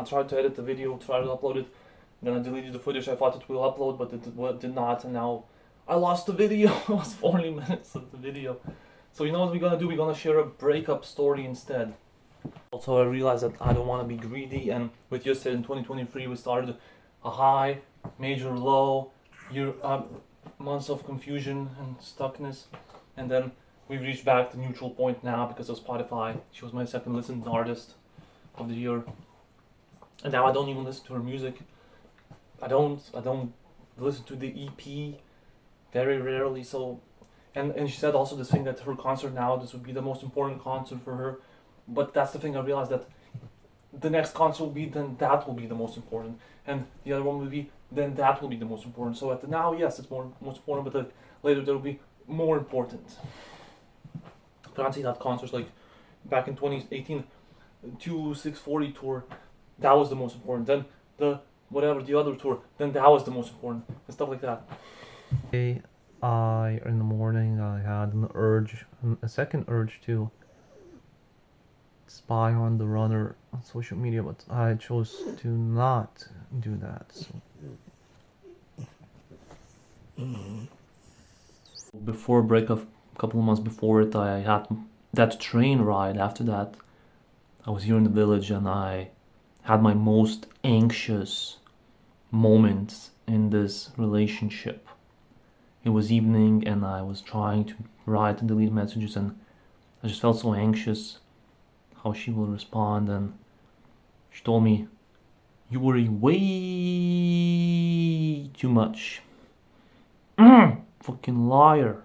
I tried to edit the video, tried to upload it, then I deleted the footage. I thought it will upload, but it did not, and now I lost the video. It was 40 minutes of the video. So you know what we're gonna do? We're gonna share a breakup story instead. Also, I realized that I don't want to be greedy, and with you said in 2023 we started a high, major low, year, months of confusion and stuckness, and then we've reached back to neutral point now because of Spotify. She was my second listened artist of the year, and now I don't even listen to her music. I don't listen to the EP very rarely. So, and she said also this thing that her concert now, this would be the most important concert for her. But that's the thing, I realized that the next concert will be, then that will be the most important, and the other one will be, then that will be the most important. So at the now, yes, it's most important, but later there will be more important. Granted, that concert like back in 2018, 2640 tour, that was the most important. Then the other tour, then that was the most important, and stuff like that. In the morning, I had an urge, a second urge to spy on the runner on social media, but I chose to not do that. So. Before breakup, a couple of months before it, I had that train ride. After that, I was here in the village and I had my most anxious moments in this relationship. It was evening and I was trying to write and delete messages, and I just felt so anxious how she will respond, and she told me, "You worry way too much." Fucking liar.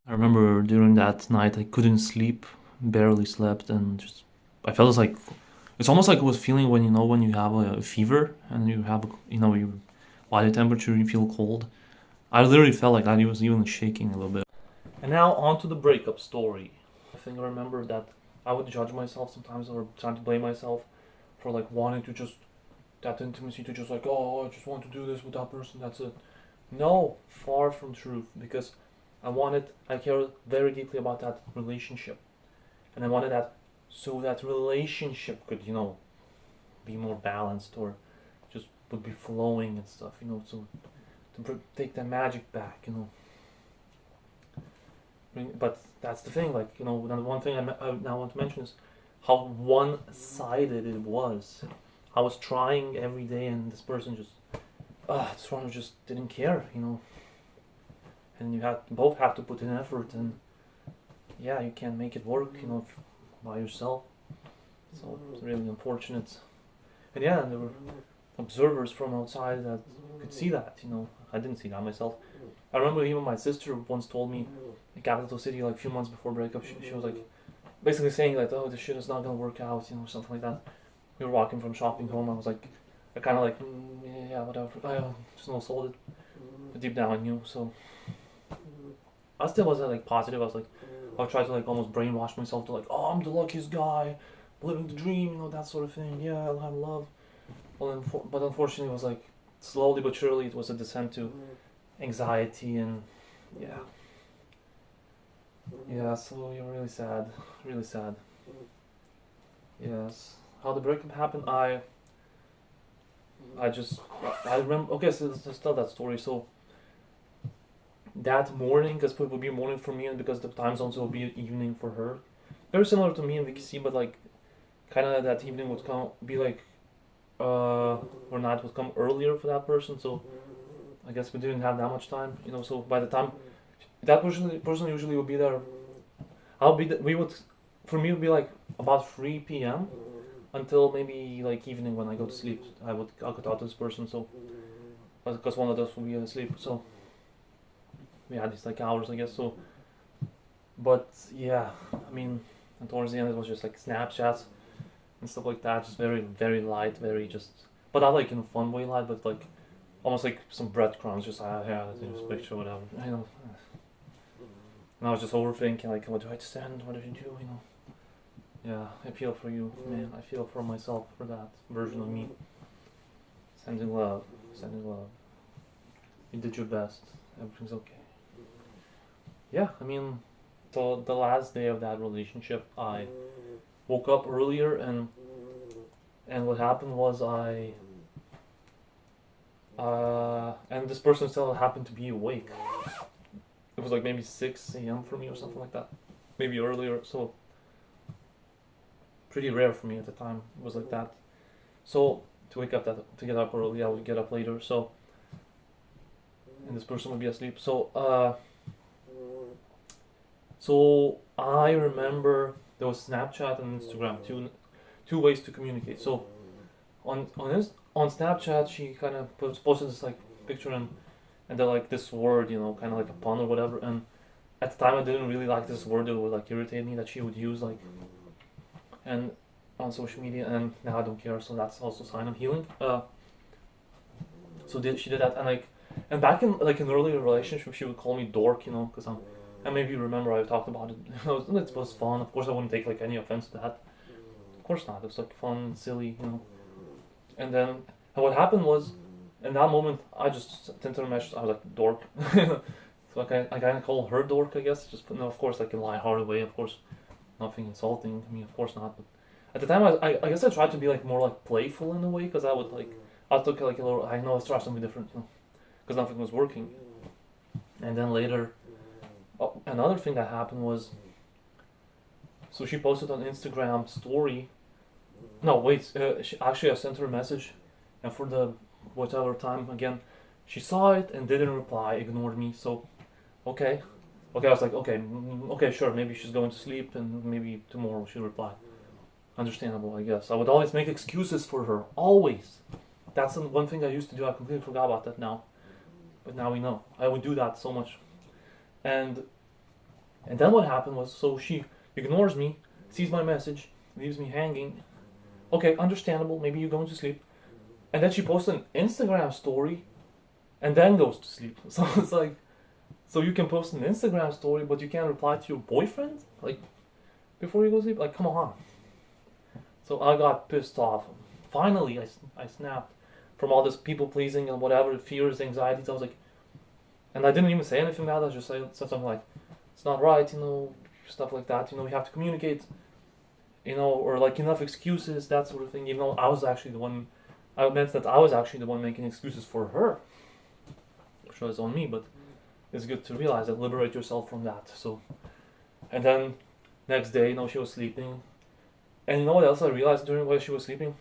I remember during that night I couldn't sleep, barely slept, and just I felt like it's almost like it was feeling when you have a fever and you have your body temperature, you feel cold. I literally felt like I was even shaking a little bit. And now on to the breakup story. I think I remember that I would judge myself sometimes, or trying to blame myself for like wanting to just that intimacy, to just like, oh, I just want to do this with that person, that's it. No, far from truth, because I cared very deeply about that relationship, and I wanted that so that relationship could be more balanced, or just would be flowing and stuff, so to take that magic back, But that's the thing, like, the one thing I now want to mention is how one-sided it was. I was trying every day, and this person just didn't care, And you both have to put in effort, and yeah, you can't make it work, by yourself. So it's really unfortunate. And yeah, there were observers from outside that could see that, I didn't see that myself. I remember even my sister once told me, in capital city, like a few months before breakup, she was like, basically saying like, oh, this shit is not gonna work out, something like that. We were walking from shopping home, I was like, I kind of like, yeah, whatever, I just sold it, but deep down I knew, so. I still wasn't like positive, I tried to like almost brainwash myself to like, oh, I'm the luckiest guy, living the dream, that sort of thing, yeah, I'll have love. Well, but unfortunately it was like, slowly but surely it was a descent to anxiety, and yeah. Yeah, so you're really sad, really sad. Yes. How the breakup happened, I remember, okay, so let's tell that story. So, that morning, because it would be morning for me, and because the time zones will be evening for her. Very similar to me and VKC, but like, kind of that evening would be like, or night would come earlier for that person, so I guess we didn't have that much time, so by the time that person usually would be there, for me it would be like about 3 p.m. until maybe like evening when I go to sleep. I'll go talk to this person, so because one of us will be asleep, so we had these like hours, I guess, so. But yeah, I mean, and towards the end it was just like Snapchats and stuff like that, just very, very light, very just, but not like in a fun way light, but like almost like some breadcrumbs, just yeah, let's do this picture, whatever, And I was just overthinking, like, what do I send, what do you do, Yeah, I feel for you, man, I feel for myself, for that version of me. Sending love, you did your best, everything's okay. Yeah, I mean, so the last day of that relationship, I woke up earlier, and And what happened was and this person still happened to be awake. It was like maybe 6 a.m. for me or something like that, maybe earlier. So pretty rare for me at the time. It was like that. So to get up early, I would get up later. So and this person would be asleep. So I remember there was Snapchat and Instagram, two ways to communicate. So on Snapchat, she kind of posted this like picture and they're like this word, you know, kind of like a pun or whatever. And at the time, I didn't really like this word. It would like irritate me that she would use like, and on social media. And now I don't care. So that's also a sign of healing. She did that, and like, and back in like an earlier relationship, she would call me dork, you know, because and maybe you remember I talked about it. It was fun. Of course, I wouldn't take like any offense to that. Of course not. It was like fun, silly, you know. And then, and what happened was, in that moment, I just sent her a message. I was like, dork. So I kind of call her dork, I guess. Just, no, of course, like in a lighthearted way. Of course, nothing insulting. I mean, of course not. But at the time, I guess I tried to be like more like playful in a way, because I would like, I took like a little, I know, let's try something different, you know, because nothing was working. And then later, another thing that happened was, so she posted on Instagram story. No, wait. Actually, I sent her a message, and for the whatever time again, she saw it and didn't reply, ignored me. So, okay, I was like, okay, sure. Maybe she's going to sleep, and maybe tomorrow she'll reply. Understandable, I guess. I would always make excuses for her, always. That's the one thing I used to do. I completely forgot about that now, but now we know. I would do that so much, and then what happened was, so she ignores me, sees my message, leaves me hanging. Okay, understandable. Maybe you're going to sleep. And then she posts an Instagram story and then goes to sleep. So it's like, so you can post an Instagram story, but you can't reply to your boyfriend? Like, before you go to sleep? Like, come on. So I got pissed off. Finally, I snapped from all this people pleasing and whatever, fears, anxieties. I was like, and I didn't even say anything about it. I just said something like, it's not right, you know, stuff like that. You know, we have to communicate. You know, or like enough excuses, that sort of thing. Even though I was actually the one, I meant that I was actually the one making excuses for her, which was on me. But it's good to realize that, liberate yourself from that. So, and then next day, you know, she was sleeping, and you know what else I realized while she was sleeping?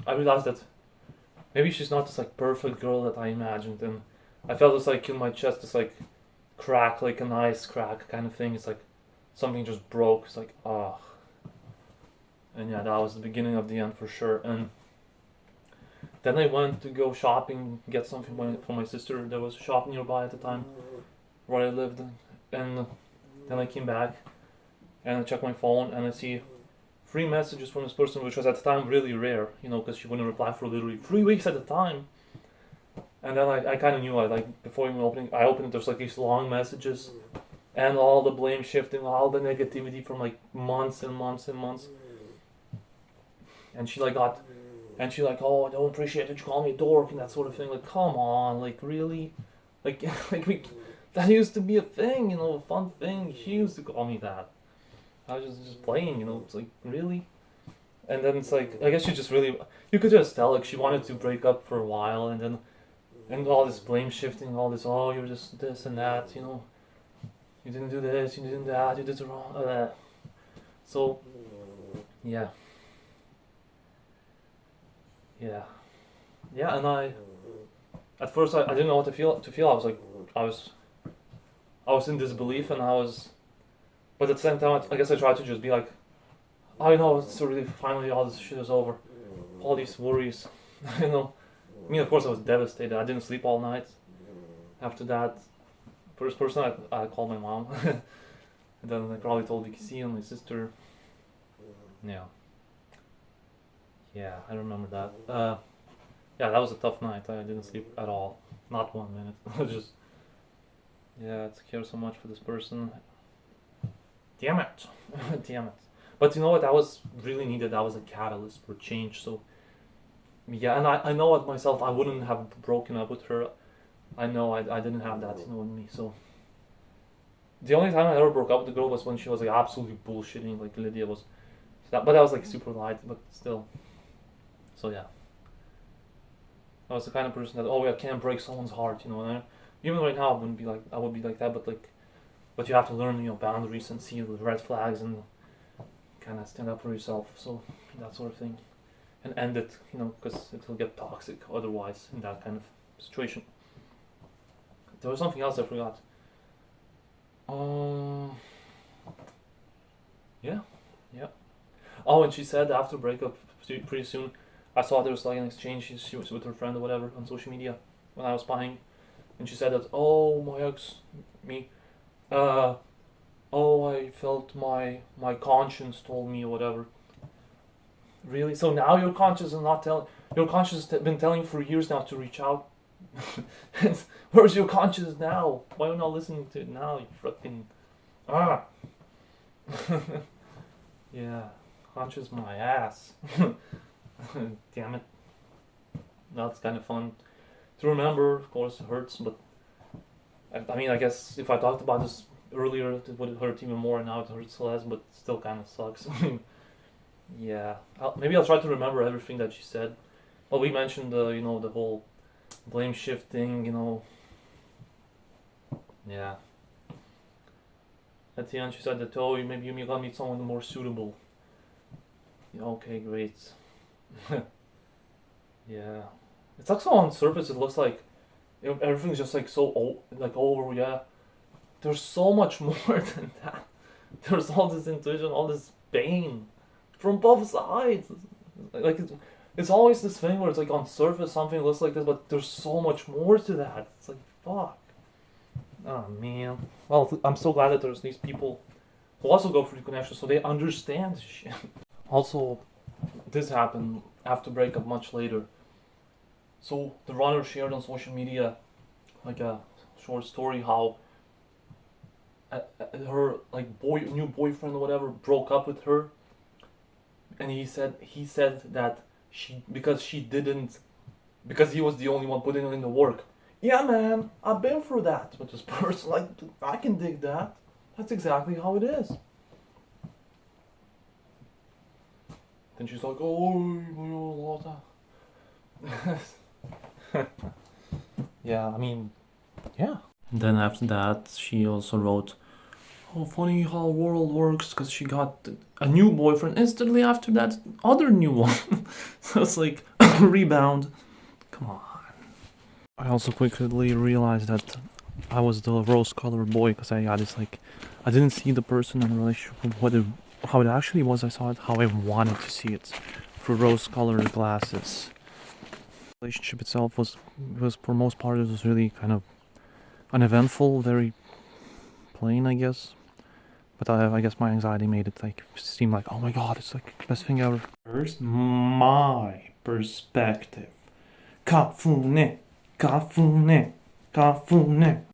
I realized that maybe she's not this like perfect girl that I imagined, and I felt this like in my chest, this like crack, like an ice crack kind of thing. It's like something just broke. It's like, ah. And yeah, that was the beginning of the end for sure. And then I went to go shopping, get something for my sister. There was a shop nearby at the time where I lived. And then I came back and I checked my phone and I see 3 messages from this person, which was at the time really rare, you know, because she wouldn't reply for literally 3 weeks at a time. And then I kind of knew, before even opening, I opened it, there's like these long messages and all the blame shifting, all the negativity from like months and months and months. And she like, oh, I don't appreciate that you call me a dork and that sort of thing. Like, come on, like really, like that used to be a thing, you know, a fun thing. She used to call me that. I was just playing, you know. It's like, really. And then it's like, I guess she just really, you could just tell like she wanted to break up for a while, and all this blame shifting, all this, oh, you're just this and that, you know. You didn't do this, you didn't do that, you did it wrong. So, yeah. Yeah, and at first I didn't know what to feel. I was like, I was in disbelief, and but at the same time, I guess I tried to just be like, I know, it's really, finally all this shit is over, all these worries, you know. I mean, of course I was devastated. I didn't sleep all night. After that, first person I called my mom, and then I probably told Vicky and my sister. Yeah, I remember that. Yeah, that was a tough night. I didn't sleep at all. Not 1 minute. I just, I care so much for this person. Damn it. Damn it. But you know what? That was really needed. That was a catalyst for change. So, yeah, and I know it myself. I wouldn't have broken up with her. I know I didn't have that, you know, in me. So, the only time I ever broke up with the girl was when she was like absolutely bullshitting, like Lydia was. But that was like super light, but still. So yeah, I was the kind of person that, oh, I can't break someone's heart, you know. And even right now, I would be like that, but you have to learn, boundaries and see the red flags and kind of stand up for yourself. So that sort of thing, and end it, because it will get toxic otherwise in that kind of situation. There was something else I forgot. Yeah. Oh, and she said after breakup, pretty soon, I saw there was like an exchange she was with her friend or whatever on social media when I was spying, and she said that, oh, my ex, me, oh, I felt my conscience told me or whatever. Really? So now your conscience is not telling, your conscience has been telling you for years now to reach out. Where's your conscience now? Why are you not listening to it now, you fucking... Yeah, conscience my ass. Damn it. That's kind of fun to remember. Of course it hurts, but I mean, I guess if I talked about this earlier it would hurt even more, and now it hurts less, but still kind of sucks. Yeah, maybe I'll try to remember everything that she said. Well, we mentioned the whole blame shift thing, Yeah. At the end she said that, oh, maybe you gotta meet someone more suitable. Yeah, okay, great. Yeah. It's like, so on the surface it looks like everything's just like so over, yeah. There's so much more than that. There's all this intuition, all this pain from both sides. Like it's always this thing where it's like on surface something looks like this, but there's so much more to that. It's like, fuck. Oh man. Well, I'm so glad that there's these people who also go through the connection, so they understand this shit. Also, this happened after breakup much later. So the runner shared on social media like a short story how her new boyfriend or whatever broke up with her, and he said that because he was the only one putting in the work. Yeah, man, I've been through that with this person. Like, I can dig that. That's exactly how it is. Then she's like, oh, yeah, I mean, yeah. And then after that, she also wrote, oh, funny how world works, because she got a new boyfriend instantly after that other new one. So it's like a rebound. Come on. I also quickly realized that I was the rose-colored boy, because I didn't see the person in a relationship how it actually was. I saw it how I wanted to see it, through rose-colored glasses. The relationship itself was for most part, it was really kind of uneventful, very plain, I guess. But I guess my anxiety made it seem like, oh my god, it's like the best thing ever. Here's my perspective. Kafune.